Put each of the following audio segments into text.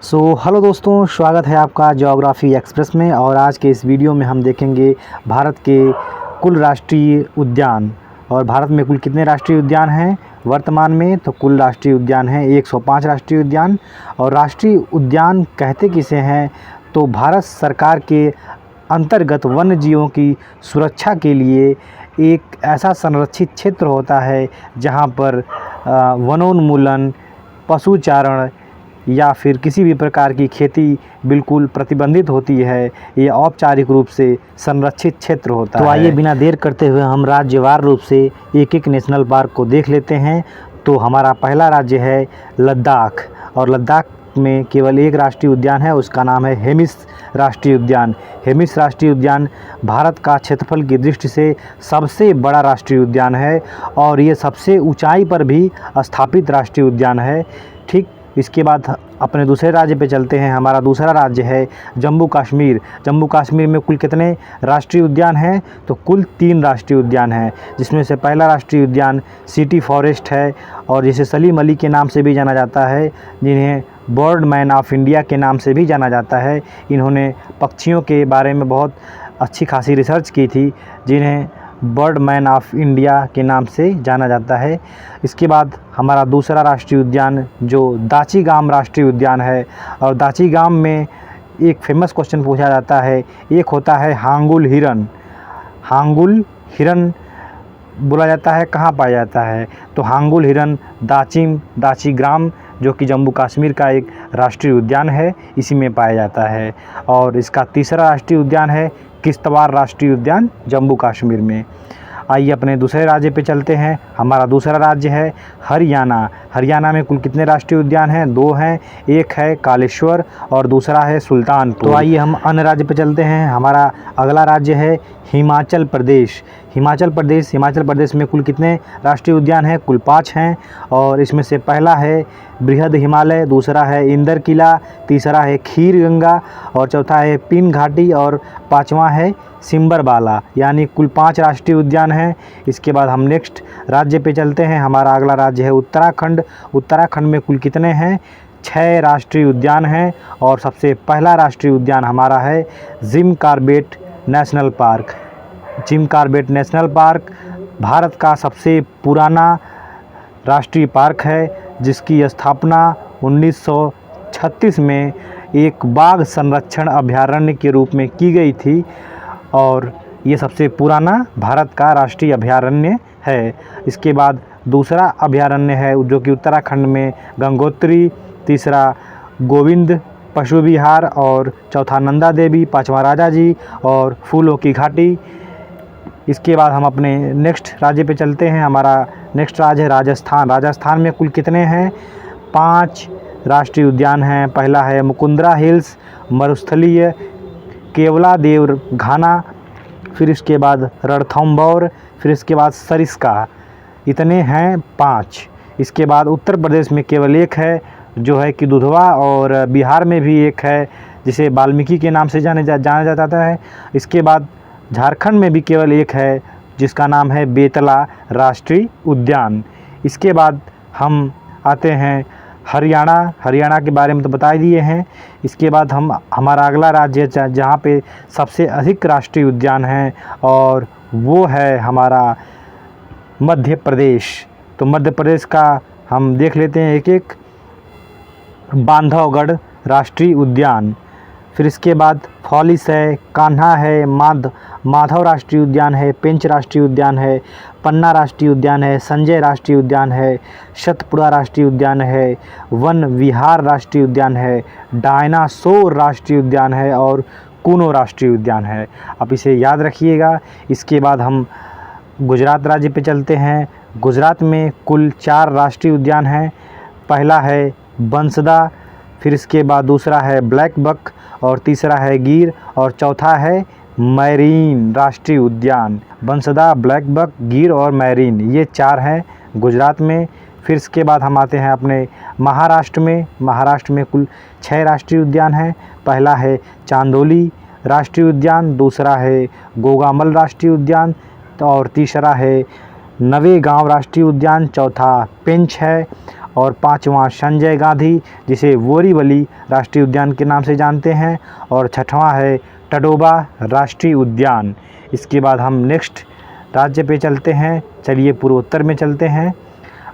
Hello दोस्तों, स्वागत है आपका ज्योग्राफी एक्सप्रेस में। और आज के इस वीडियो में हम देखेंगे भारत के कुल राष्ट्रीय उद्यान। और भारत में कुल कितने राष्ट्रीय उद्यान हैं वर्तमान में? तो कुल राष्ट्रीय उद्यान हैं 105 राष्ट्रीय उद्यान। और राष्ट्रीय उद्यान कहते किसे हैं? तो भारत सरकार के अंतर्गत वन्य जीवों की सुरक्षा के लिए एक ऐसा संरक्षित क्षेत्र होता है जहाँ पर वनोन्मूलन, पशुचारण या फिर किसी भी प्रकार की खेती बिल्कुल प्रतिबंधित होती है। ये औपचारिक रूप से संरक्षित क्षेत्र होता है। तो आइए बिना देर करते हुए हम राज्यवार रूप से एक एक नेशनल पार्क को देख लेते हैं। तो हमारा पहला राज्य है लद्दाख। और लद्दाख में केवल एक राष्ट्रीय उद्यान है, उसका नाम है हेमिस राष्ट्रीय उद्यान। हेमिस राष्ट्रीय उद्यान भारत का क्षेत्रफल की दृष्टि से सबसे बड़ा राष्ट्रीय उद्यान है और ये सबसे ऊंचाई पर भी स्थापित राष्ट्रीय उद्यान है। ठीक, इसके बाद अपने दूसरे राज्य पे चलते हैं। हमारा दूसरा राज्य है जम्मू कश्मीर। जम्मू कश्मीर में कुल कितने राष्ट्रीय उद्यान हैं? तो कुल 3 राष्ट्रीय उद्यान हैं, जिसमें से पहला राष्ट्रीय उद्यान सिटी फॉरेस्ट है और जिसे सलीम अली के नाम से भी जाना जाता है, जिन्हें बर्ड मैन ऑफ इंडिया के नाम से भी जाना जाता है। इन्होंने पक्षियों के बारे में बहुत अच्छी खासी रिसर्च की थी, जिन्हें बर्ड मैन ऑफ इंडिया के नाम से जाना जाता है। इसके बाद हमारा दूसरा राष्ट्रीय उद्यान जो दाचीगाम राष्ट्रीय उद्यान है। और दाचीगाम में एक फेमस क्वेश्चन पूछा जाता है, एक होता है हांगुल हिरन। हांगुल हिरन बोला जाता है, कहाँ पाया जाता है? तो हांगुल हिरन दाचीग्राम जो कि जम्मू कश्मीर का एक राष्ट्रीय उद्यान है, इसी में पाया जाता है। और इसका तीसरा राष्ट्रीय उद्यान है किश्तवाड़ राष्ट्रीय उद्यान जम्मू कश्मीर में। आइए अपने दूसरे राज्य पे चलते हैं। हमारा दूसरा राज्य है हरियाणा। हरियाणा में कुल कितने राष्ट्रीय उद्यान हैं? 2 हैं, एक है कालेश्वर और दूसरा है सुल्तानपुर। तो आइए हम अन्य राज्य पे चलते हैं। हमारा अगला राज्य है हिमाचल प्रदेश। हिमाचल प्रदेश में कुल कितने राष्ट्रीय उद्यान हैं? कुल 5 हैं और इसमें से पहला है बृहद हिमालय, दूसरा है इंदर किला, तीसरा है खीर गंगा और चौथा है पिन घाटी और 5वां है सिम्बरवाला। यानी कुल 5 राष्ट्रीय उद्यान हैं। इसके बाद हम नेक्स्ट राज्य पे चलते हैं। हमारा अगला राज्य है उत्तराखंड। उत्तराखंड में कुल कितने हैं? 6 राष्ट्रीय उद्यान हैं और सबसे पहला राष्ट्रीय उद्यान हमारा है Jim Corbett national park. Jim Corbett national park Bharat का सबसे पुराना राष्ट्रीय पार्क है, जिसकी स्थापना 1936 में एक बाघ संरक्षण अभयारण्य के रूप में की गई थी और ये सबसे पुराना भारत का राष्ट्रीय अभयारण्य है। इसके बाद दूसरा अभयारण्य है जो कि उत्तराखंड में गंगोत्री, तीसरा गोविंद पशु विहार और चौथा नंदा देवी, 5वां राजा जी और फूलों की घाटी। इसके बाद हम अपने नेक्स्ट राज्य पे चलते हैं। हमारा नेक्स्ट राज्य है राजस्थान। राजस्थान में कुल कितने हैं? 5 राष्ट्रीय उद्यान हैं। पहला है मुकुंदरा हिल्स, मरुस्थलीय, केवलादेव घाना, फिर इसके बाद रणथंभौर, फिर इसके बाद सरिस्का। इतने हैं 5। इसके बाद उत्तर प्रदेश में केवल एक है जो है कि दुधवा और बिहार में भी एक है जिसे वाल्मीकि के नाम से जाना जाता है। इसके बाद झारखंड में भी केवल एक है जिसका नाम है बेतला राष्ट्रीय उद्यान। इसके बाद हम आते हैं हरियाणा। हरियाणा के बारे में तो बता दिए हैं। इसके बाद हमारा अगला राज्य जहाँ पे सबसे अधिक राष्ट्रीय उद्यान हैं और वो है हमारा मध्य प्रदेश। तो मध्य प्रदेश का हम देख लेते हैं एक एक। बांधवगढ़ राष्ट्रीय उद्यान, फिर इसके बाद फॉलिस है, कान्हा है, माधव राष्ट्रीय उद्यान है, पेंच राष्ट्रीय उद्यान है, पन्ना राष्ट्रीय उद्यान है, संजय राष्ट्रीय उद्यान है, सतपुड़ा राष्ट्रीय उद्यान है, वन विहार राष्ट्रीय उद्यान है, डायनासोर राष्ट्रीय उद्यान है और कूनो राष्ट्रीय उद्यान है। आप इसे याद रखिएगा। इसके बाद हम गुजरात राज्य पे चलते हैं। गुजरात में कुल 4 राष्ट्रीय उद्यान हैं। पहला है बंसदा, फिर इसके बाद दूसरा है ब्लैक बक और तीसरा है गिर और चौथा है मैरीन राष्ट्रीय उद्यान। बंसदा, ब्लैक बक, गिर और मैरीन, ये 4 हैं गुजरात में। फिर इसके बाद हम आते हैं अपने महाराष्ट्र में। महाराष्ट्र में कुल 6 राष्ट्रीय उद्यान हैं। पहला है चांदोली राष्ट्रीय उद्यान, दूसरा है गोगामल राष्ट्रीय उद्यान और तीसरा है नवेगांव राष्ट्रीय उद्यान, चौथा पेंच है और पाँचवां संजय गांधी जिसे बोरीवली राष्ट्रीय उद्यान के नाम से जानते हैं, और छठवां है टडोबा राष्ट्रीय उद्यान। इसके बाद हम नेक्स्ट राज्य पे चलते हैं। चलिए पूर्वोत्तर में चलते हैं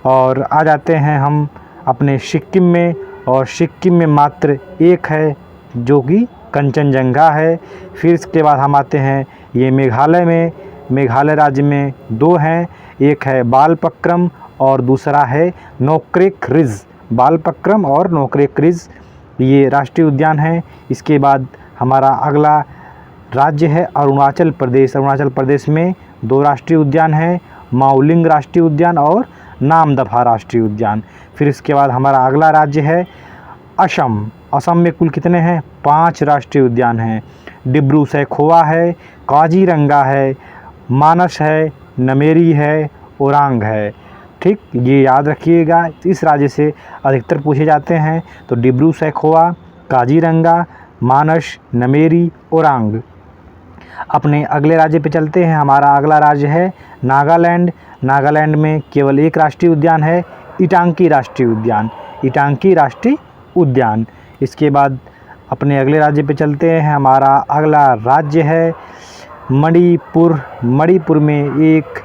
और आ जाते हैं हम अपने सिक्किम में, और सिक्किम में मात्र एक है जो कि कंचनजंगा है। फिर इसके बाद हम आते हैं ये मेघालय में। मेघालय राज्य में दो हैं, एक है बालपक्रम और दूसरा है नोक्रेक रिज। बालपक्रम और नोक्रेक रिज ये राष्ट्रीय उद्यान है। इसके बाद हमारा अगला राज्य है अरुणाचल प्रदेश। अरुणाचल प्रदेश में दो राष्ट्रीय उद्यान हैं, माओलिंग राष्ट्रीय उद्यान और नामदफा राष्ट्रीय उद्यान। फिर इसके बाद हमारा अगला राज्य है असम। असम में कुल कितने हैं? 5 राष्ट्रीय उद्यान हैं। डिब्रू सैखोवा है, काजीरंगा है, मानस है, नमेरी है, ओरांग है। ठीक, ये याद रखिएगा, इस राज्य से अधिकतर पूछे जाते हैं। तो डिब्रू सैखोवा, काजीरंगा, मानस, नमेरी, ओरांग। अपने अगले राज्य पे चलते हैं। हमारा अगला राज्य है नागालैंड। नागालैंड में केवल एक राष्ट्रीय उद्यान है, ईटांकी राष्ट्रीय उद्यान। ईटांकी राष्ट्रीय उद्यान। इसके बाद अपने अगले राज्य पे चलते हैं। हमारा अगला राज्य है मणिपुर। मणिपुर में एक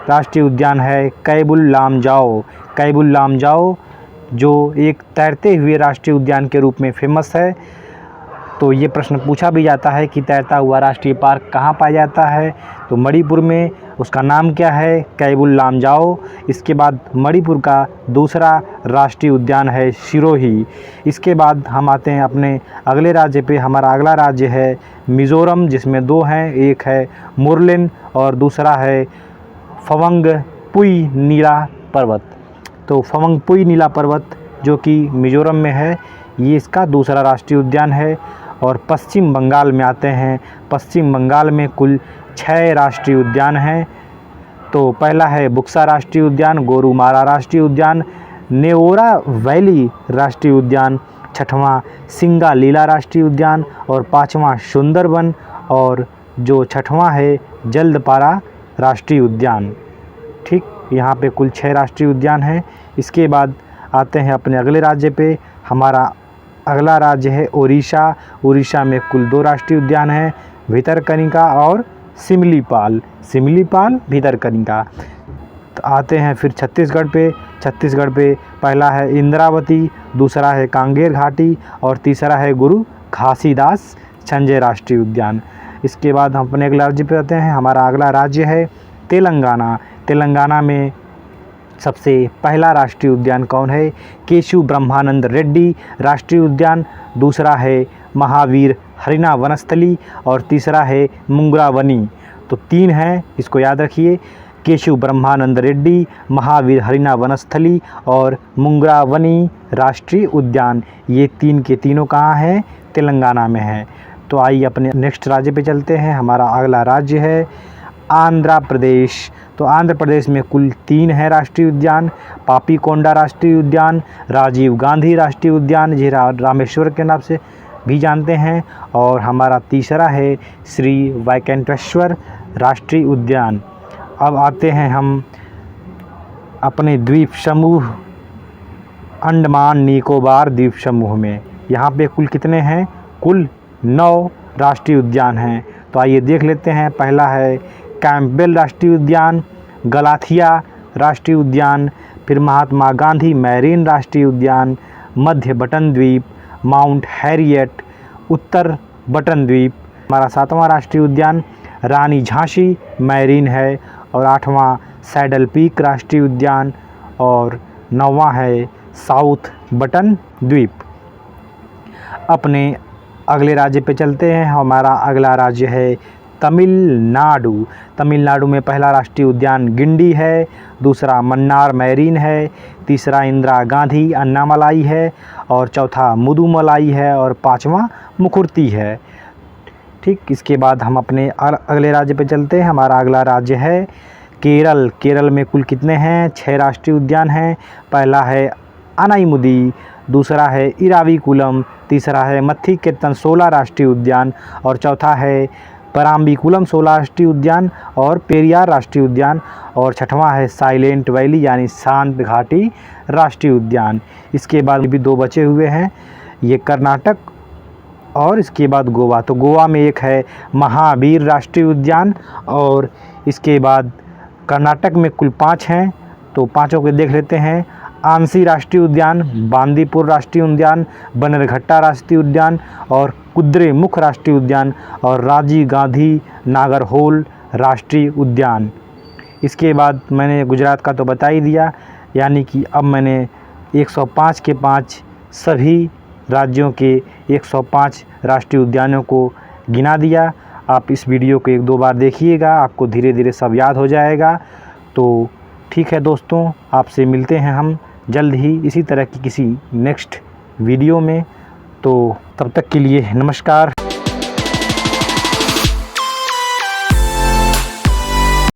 राष्ट्रीय उद्यान है कैबुल लामजाओ। कैबुल लामजाओ जो एक तैरते हुए राष्ट्रीय उद्यान के रूप में फेमस है। तो ये प्रश्न पूछा भी जाता है कि तैरता हुआ राष्ट्रीय पार्क कहाँ पाया जाता है, तो मणिपुर में। उसका नाम क्या है? कैबुल लामजाओ। इसके बाद मणिपुर का दूसरा राष्ट्रीय उद्यान है सिरोही। इसके बाद हम आते हैं अपने अगले राज्य पे। हमारा अगला राज्य है मिज़ोरम, जिसमें दो हैं, एक है मुरलेन और दूसरा है फवंगपुई नीला पर्वत। तो फवंगपुई नीला पर्वत जो कि मिज़ोरम में है, ये इसका दूसरा राष्ट्रीय उद्यान है। और पश्चिम बंगाल में आते हैं। पश्चिम बंगाल में कुल 6 राष्ट्रीय उद्यान हैं। तो पहला है बुक्सा राष्ट्रीय उद्यान, गोरुमारा राष्ट्रीय उद्यान, नेओरा वैली राष्ट्रीय उद्यान, छठवां सिंगालीला राष्ट्रीय उद्यान और पाँचवां सुंदरबन, और जो छठवां है जल्दपारा राष्ट्रीय उद्यान। ठीक, यहाँ पे कुल 6 राष्ट्रीय उद्यान हैं। इसके बाद आते हैं अपने अगले राज्य पे। हमारा अगला राज्य है उड़ीसा। उड़ीसा में कुल 2 राष्ट्रीय उद्यान हैं, भितरकनिका और सिमलीपाल। सिमलीपाल, भितरकनिका। तो आते हैं फिर छत्तीसगढ़ पे। छत्तीसगढ़ पे पहला है इंद्रावती, दूसरा है कांगेर घाटी और तीसरा है गुरु घासीदास संजय राष्ट्रीय उद्यान। इसके बाद हम अपने अगले राज्य पे आते हैं। हमारा अगला राज्य है तेलंगाना। तेलंगाना में सबसे पहला राष्ट्रीय उद्यान कौन है? केशु ब्रह्मानंद रेड्डी राष्ट्रीय उद्यान। दूसरा है महावीर हरिना वनस्थली और तीसरा है मुंगरा वनी। तो 3 हैं, इसको याद रखिए, केशु ब्रह्मानंद रेड्डी, महावीर हरिना वनस्थली और मुंगरा वनी राष्ट्रीय उद्यान। ये 3 के तीनों कहाँ हैं? तेलंगाना में हैं। तो आइए अपने नेक्स्ट राज्य पे चलते हैं। हमारा अगला राज्य है आंध्र प्रदेश। तो आंध्र प्रदेश में कुल 3 हैं राष्ट्रीय उद्यान, पापीकोंडा राष्ट्रीय उद्यान, राजीव गांधी राष्ट्रीय उद्यान, जिसे रामेश्वर के नाम से भी जानते हैं, और हमारा तीसरा है श्री वेंकटेश्वर राष्ट्रीय उद्यान। अब आते हैं हम अपने द्वीप समूह अंडमान निकोबार द्वीप समूह में। यहाँ पे कुल कितने हैं? कुल 9 राष्ट्रीय उद्यान हैं। तो आइए देख लेते हैं। पहला है कैंपबेल राष्ट्रीय उद्यान, गलाथिया राष्ट्रीय उद्यान, फिर महात्मा गांधी मैरीन राष्ट्रीय उद्यान, मध्य बटन द्वीप, माउंट हैरियट, उत्तर बटन द्वीप। हमारा 7वां राष्ट्रीय उद्यान रानी झांसी मैरीन है, और 8वां सैडल पीक राष्ट्रीय उद्यान, और 9वां है साउथ बटन द्वीप। अपने अगले राज्य पे चलते हैं। हमारा अगला राज्य है तमिलनाडु। तमिलनाडु में पहला राष्ट्रीय उद्यान गिंडी है, दूसरा मन्नार मैरीन है, तीसरा इंदिरा गांधी अन्नामलाई है, और चौथा मुदुमलाई है, और 5वां मुकुर्ती है। ठीक, इसके बाद हम अपने अगले राज्य पे चलते हैं। हमारा अगला राज्य है केरल। केरल में कुल कितने हैं? 6 राष्ट्रीय उद्यान हैं। पहला है अनाईमुदी, दूसरा है इराविकुलम, तीसरा है मत्थी कीर्तन 16 राष्ट्रीय उद्यान, और चौथा है पराम्बिकुलम 16 राष्ट्रीय उद्यान और पेरियार राष्ट्रीय उद्यान, और छठवां है साइलेंट वैली यानी शांत घाटी राष्ट्रीय उद्यान। इसके बाद भी 2 बचे हुए हैं, ये कर्नाटक और इसके बाद गोवा। तो गोवा में एक है महावीर राष्ट्रीय उद्यान, और इसके बाद कर्नाटक में कुल 5 हैं, तो पाँचों को देख लेते हैं। आंसी राष्ट्रीय उद्यान, बांदीपुर राष्ट्रीय उद्यान, बन्नेरघट्टा राष्ट्रीय उद्यान और कुद्रेमुख राष्ट्रीय उद्यान, और राजीव गांधी नागरहोल राष्ट्रीय उद्यान। इसके बाद मैंने गुजरात का तो बता ही दिया, यानी कि अब मैंने 105 के 5 सभी राज्यों के 105 राष्ट्रीय उद्यानों को गिना दिया। आप इस वीडियो को 1-2 बार देखिएगा, आपको धीरे धीरे सब याद हो जाएगा। तो ठीक है दोस्तों, आपसे मिलते हैं हम जल्द ही इसी तरह की किसी नेक्स्ट वीडियो में। तो तब तक के लिए नमस्कार।